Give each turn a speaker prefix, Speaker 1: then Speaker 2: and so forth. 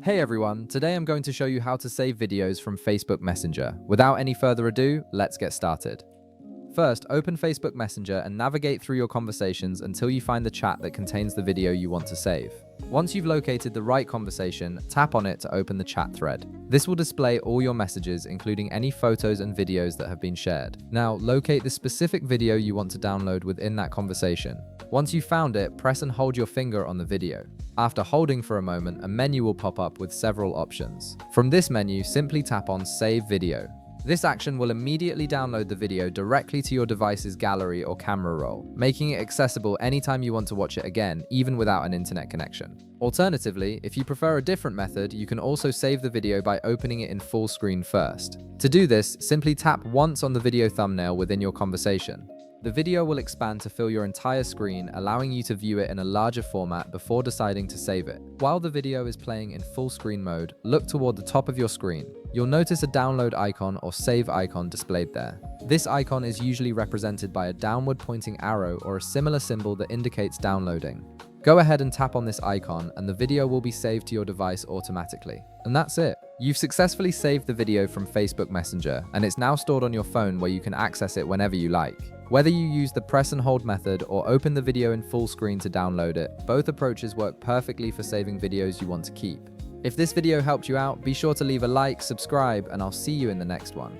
Speaker 1: Hey everyone, today I'm going to show you how to save videos from Facebook Messenger. Without any further ado, let's get started. First, open Facebook Messenger and navigate through your conversations until you find the chat that contains the video you want to save. Once you've located the right conversation, tap on it to open the chat thread. This will display all your messages, including any photos and videos that have been shared. Now, locate the specific video you want to download within that conversation. Once you've found it, press and hold your finger on the video. After holding for a moment, a menu will pop up with several options. From this menu, simply tap on Save Video. This action will immediately download the video directly to your device's gallery or camera roll, making it accessible anytime you want to watch it again, even without an internet connection. Alternatively, if you prefer a different method, you can also save the video by opening it in full screen first. To do this, simply tap once on the video thumbnail within your conversation. The video will expand to fill your entire screen, allowing you to view it in a larger format before deciding to save it. While the video is playing in full screen mode, look toward the top of your screen. You'll notice a download icon or save icon displayed there. This icon is usually represented by a downward pointing arrow or a similar symbol that indicates downloading. Go ahead and tap on this icon and the video will be saved to your device automatically. And that's it. You've successfully saved the video from Facebook Messenger, and it's now stored on your phone where you can access it whenever you like. Whether you use the press and hold method or open the video in full screen to download it, both approaches work perfectly for saving videos you want to keep. If this video helped you out, be sure to leave a like, subscribe, and I'll see you in the next one.